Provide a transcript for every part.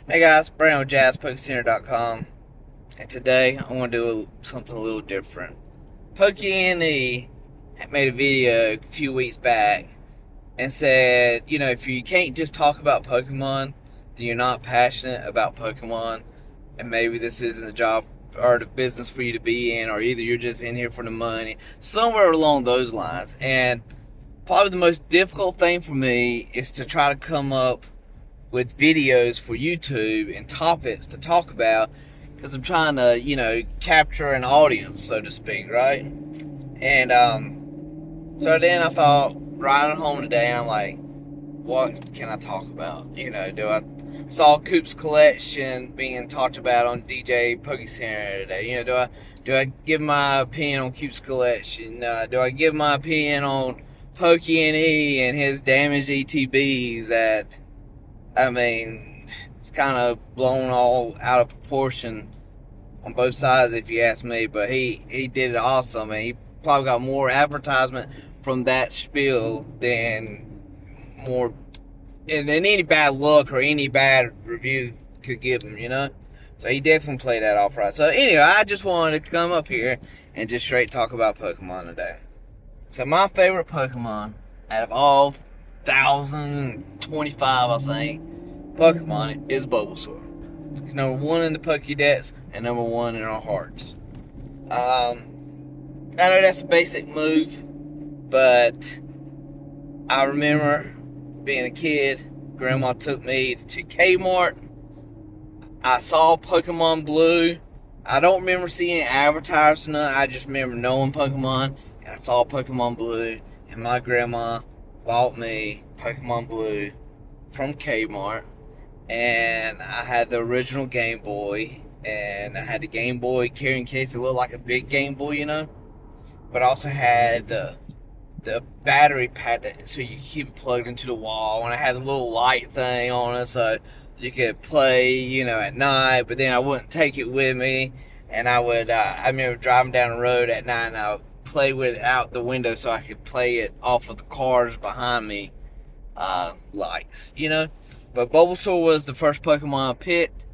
Hey guys, Brandon with JazzPokeCenter.com, and today I want to do something a little different. PokeNE made a video a few weeks back and said, if you can't just talk about Pokemon, then you're not passionate about Pokemon, and maybe this isn't the job or the business for you to be in, or either you're just in here for the money, somewhere along those lines. And probably the most difficult thing for me is to try to come up with videos for YouTube and topics to talk about because I'm trying to, capture an audience, so to speak, right? And so then I thought, riding home today, and I'm like, what can I talk about? Do I saw Coop's collection being talked about on DJ Poke Center today? Do I give my opinion on Coop's collection? Do I give my opinion on PokeNE and his damaged ETBs that, it's kind of blown all out of proportion on both sides, if you ask me. But he did it awesome, and he probably got more advertisement from that spiel than any bad luck or any bad review could give him. So he definitely played that off right. So anyway, I just wanted to come up here and just straight talk about Pokemon today. So my favorite Pokemon out of all 1,025, I think, Pokemon is Bulbasaur. He's number one in the Pokédex and number one in our hearts. I know that's a basic move, but I remember being a kid, Grandma took me to Kmart. I saw Pokemon Blue. I don't remember seeing it advertised or nothing. I just remember knowing Pokemon, and I saw Pokemon Blue, and my grandma bought me Pokemon Blue from Kmart, and I had the original Game Boy, and I had the Game Boy carrying case that looked like a big Game Boy, but I also had the battery pad so you keep it plugged into the wall, and I had the little light thing on it so you could play, at night, but then I wouldn't take it with me, and I remember driving down the road at night, and I would play with it out the window so I could play it off of the cars behind me, lights, But Bulbasaur was the first Pokemon I picked.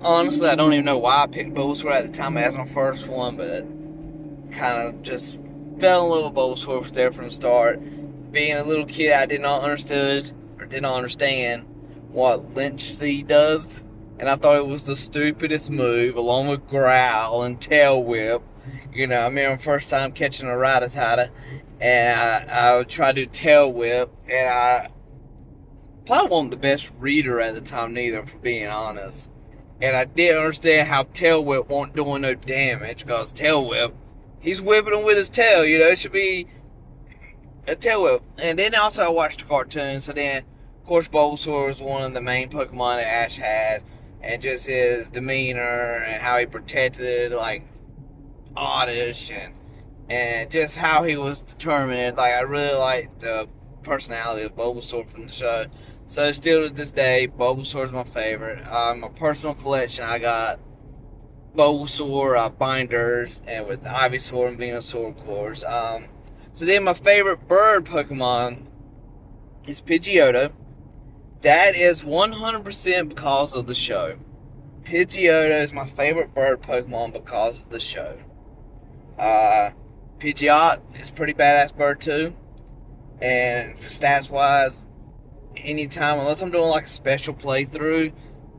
Honestly, I don't even know why I picked Bulbasaur at the time as my first one, but kind of just fell in love with Bulbasaur there from the start. Being a little kid, I did not understand what Lynch Seed does, and I thought it was the stupidest move, along with Growl and Tail Whip. I remember the first time catching a Rattata, and I would try to do Tail Whip, and I probably wasn't the best reader at the time neither, for being honest. And I didn't understand how Tail Whip wasn't doing no damage, because Tail Whip, he's whipping him with his tail, it should be a Tail Whip. And then also I watched the cartoon, so then, of course, Bulbasaur was one of the main Pokemon that Ash had, and just his demeanor, and how he protected, Oddish, and just how he was determined. I really liked the personality of Bulbasaur from the show. So still to this day, Bulbasaur is my favorite. My personal collection, I got Bulbasaur binders, and with Ivysaur and Venusaur, of course. So then my favorite bird Pokemon is Pidgeotto. That is 100% because of the show. Pidgeotto is my favorite bird Pokemon because of the show. Pidgeot is a pretty badass bird too. And for stats wise, anytime, unless I'm doing a special playthrough,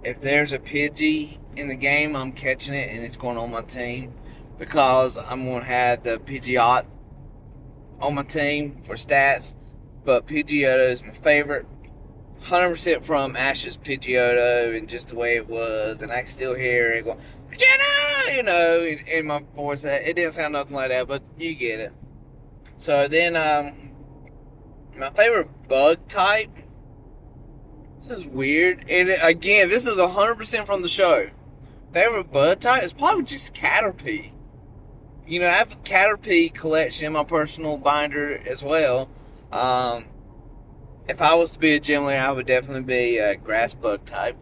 if there's a Pidgey in the game, I'm catching it and it's going on my team, because I'm going to have the Pidgeot on my team for stats. But Pidgeotto is my favorite, 100% from Ash's Pidgeotto, and just the way it was, and I can still hear it going, Pidgeotto, in my voice. It didn't sound nothing like that, but you get it. So then, my favorite bug type, this is weird, and again, this is 100% from the show. Favorite bug type is probably just Caterpie. I have a Caterpie collection in my personal binder as well. If I was to be a gym leader, I would definitely be a grass bug type.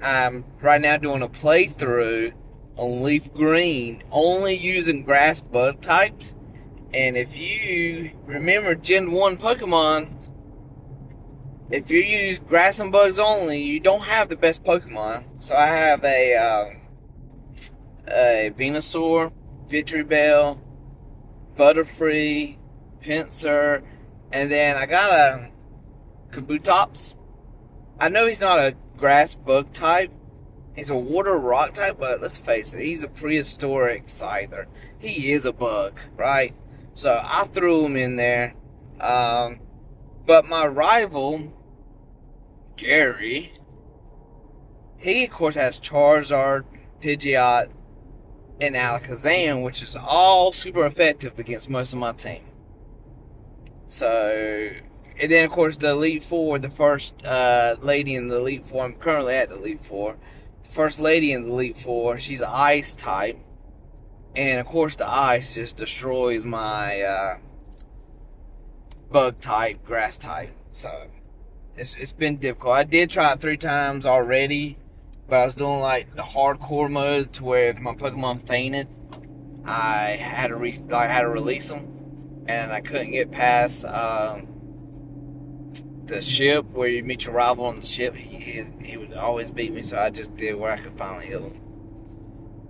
I'm right now doing a playthrough on Leaf Green, only using grass bug types. And if you remember Gen 1 Pokemon, if you use grass and bugs only, you don't have the best Pokemon. So I have a Venusaur, Victreebel, Butterfree, Pinsir, and then I got a Kabutops. I know he's not a grass bug type. He's a water rock type, but let's face it, he's a prehistoric Scyther. He is a bug, right? So I threw him in there. But my rival, Gary, he of course has Charizard, Pidgeot, and Alakazam, which is all super effective against most of my team. So, and then of course the Elite Four, the first lady in the Elite Four, I'm currently at the Elite Four. The first lady in the Elite Four, she's an Ice type. And of course the Ice just destroys my bug type, grass type. So, it's been difficult. I did try it 3 times already, but I was doing like the hardcore mode to where if my Pokemon fainted, I had to release them, and I couldn't get past the ship where you meet your rival on the ship. He would always beat me, so I just did where I could finally heal him.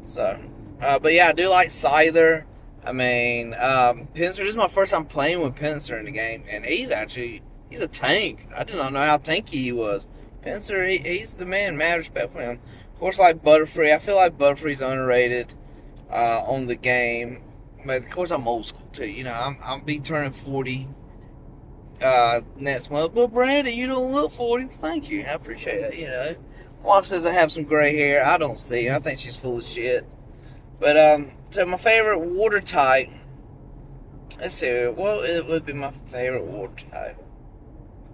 So, but yeah, I do like Scyther. I mean, Pinsir, this is my first time playing with Pinsir in the game, and he's a tank. I did not know how tanky he was. Pinsir, he's the man. Mad respect for him. Of course, like Butterfree. I feel like Butterfree's underrated on the game. But of course, I'm old school too. You know, I'll be turning 40 next month. Well, Brandon, you don't look 40. Thank you. I appreciate it. You know, wife says I have some gray hair. I don't see. I think she's full of shit. But so my favorite water type. Let's see. What would be my favorite water type?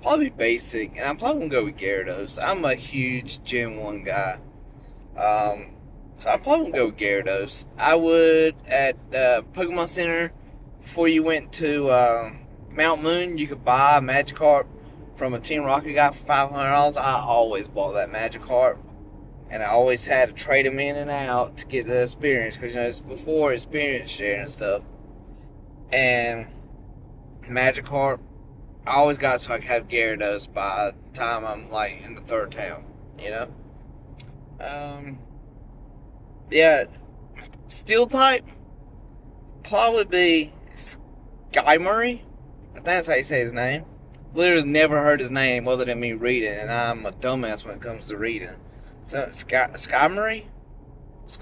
Probably basic, and I'm probably gonna go with Gyarados. I'm a huge Gen 1 guy. So I'm probably gonna go with Gyarados. I would at Pokemon Center before you went to Mount Moon. You could buy a Magikarp from a Team Rocket guy for $500. I always bought that Magikarp, and I always had to trade him in and out to get the experience because it's before experience sharing and stuff. And Magikarp, I always got so I could have Gyarados by the time I'm like in the 3rd town, you know. Yeah, Steel type probably be Skymory. I think that's how you say his name. Literally never heard his name other than me reading, and I'm a dumbass when it comes to reading. So Skymory. It's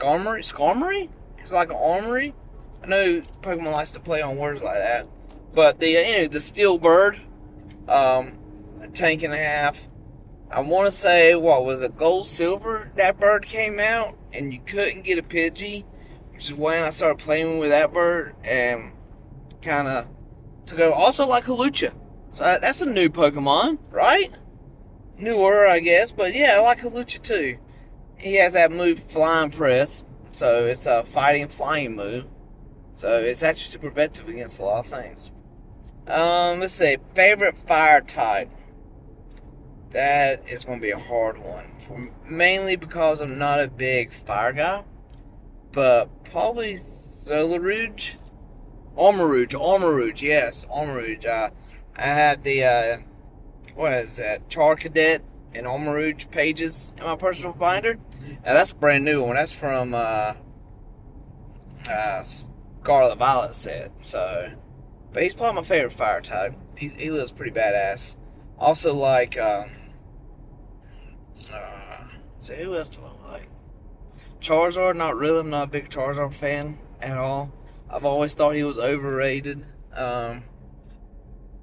like an armory. I know Pokemon likes to play on words like that, but the Steel Bird, a tank and a half. I want to say, what was it, Gold Silver? That bird came out, and you couldn't get a Pidgey, which is when I started playing with that bird, and kind of took over. Also like Hawlucha, so that's a new Pokemon, right? Newer, I guess, but yeah, I like Hawlucha too. He has that move, Flying Press, so it's a fighting flying move. So it's actually super effective against a lot of things. Let's see, favorite fire type. That is going to be a hard one. Mainly because I'm not a big fire guy. But probably Solarouge. Armarouge, yes. Armarouge. I have the, what is that? Charcadet and Armarouge pages in my personal binder. Now that's a brand new one. That's from Scarlet Violet set. So, but he's probably my favorite fire type. He looks pretty badass. Also like, so who else do I like? Charizard, not really. I'm not a big Charizard fan at all. I've always thought he was overrated.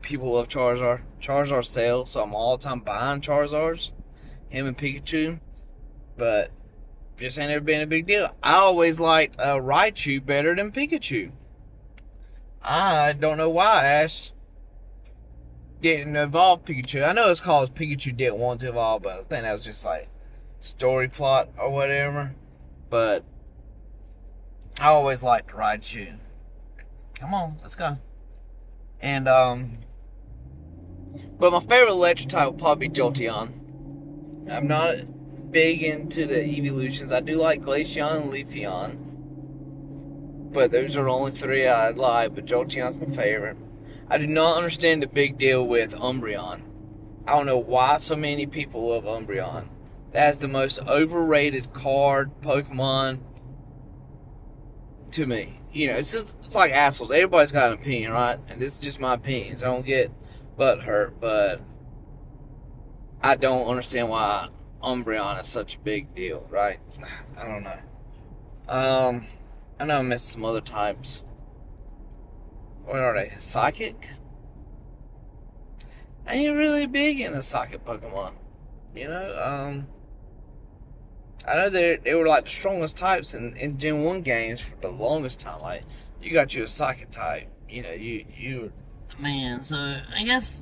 People love Charizard. Charizard sells, so I'm all the time buying Charizards. Him and Pikachu. But just ain't never been a big deal. I always liked Raichu better than Pikachu. I don't know why Ash didn't evolve Pikachu. I know it's called Pikachu didn't want to evolve, but I think that was just like story plot or whatever. But I always liked Raichu. Come on, let's go. And but my favorite electric type would probably be Jolteon. I'm not big into the evolutions. I do like Glaceon and Leafeon, but those are the only 3 I like. But Jolteon's my favorite. I do not understand the big deal with Umbreon. I don't know why so many people love Umbreon. That's the most overrated card Pokemon to me. You know, it's like assholes. Everybody's got an opinion, right? And this is just my opinions. I don't get butt hurt, but I don't understand why Umbreon is such a big deal, right? I don't know. I know I missed some other types. What are they? Psychic? I ain't really big into psychic Pokemon. You know, I know they were like the strongest types in Gen 1 games for the longest time. Like, you got you a psychic type. You know, you man, so I guess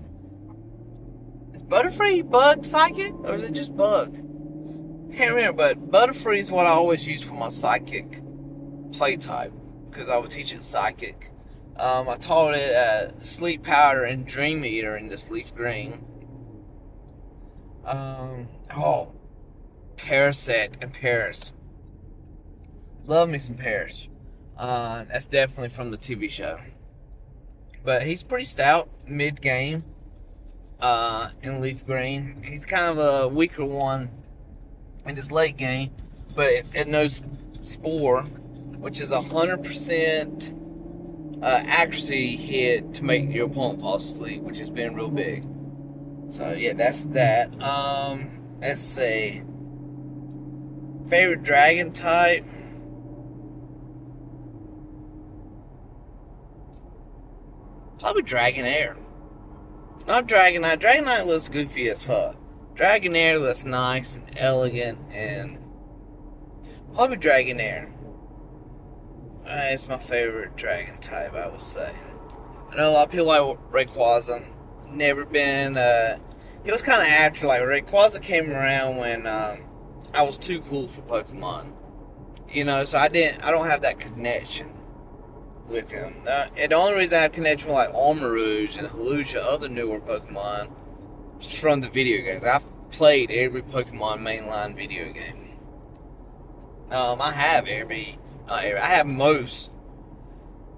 is Butterfree bug psychic? Or is it just bug? Can't remember, but Butterfree is what I always use for my psychic play type. Because I would teach it psychic. I taught it Sleep Powder and Dream Eater in this Leaf Green. Parasect and Paris. Love me some Paris. That's definitely from the TV show. But he's pretty stout mid-game in Leaf Green. He's kind of a weaker one in his late game, but it knows Spore, which is 100% accuracy hit to make your opponent fall asleep, which has been real big. So yeah, that's that. Let's see. Favorite dragon type? Probably Dragonair. Not Dragonite. Dragonite looks goofy as fuck. Dragonair looks nice and elegant, and probably Dragonair. It's my favorite dragon type, I would say. I know a lot of people like Rayquaza. Never been. It was kind of after, like, Rayquaza came around when I was too cool for Pokemon. You know, so I don't have that connection with him. And the only reason I have connection with like Armarouge and Hawlucha, other newer Pokemon, is from the video games. I've played every Pokemon mainline video game. I have I have most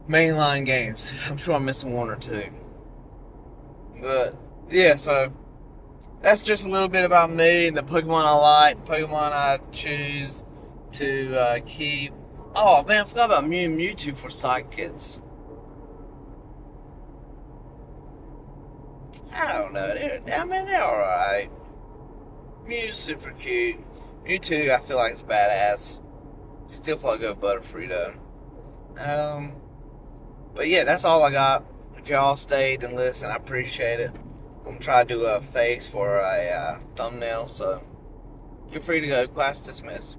mainline games. I'm sure I'm missing one or two. But yeah, so that's just a little bit about me and the Pokemon I like, Pokemon I choose to keep. Oh man, I forgot about Mew and Mewtwo for Psychics. I don't know. They're alright. Mew's super cute. Mewtwo, I feel like it's badass. Still probably go Butterfree though. But yeah, that's all I got. If y'all stayed and listened, I appreciate it. I'm gonna try to do a face for a thumbnail, so feel free to go. Class dismissed.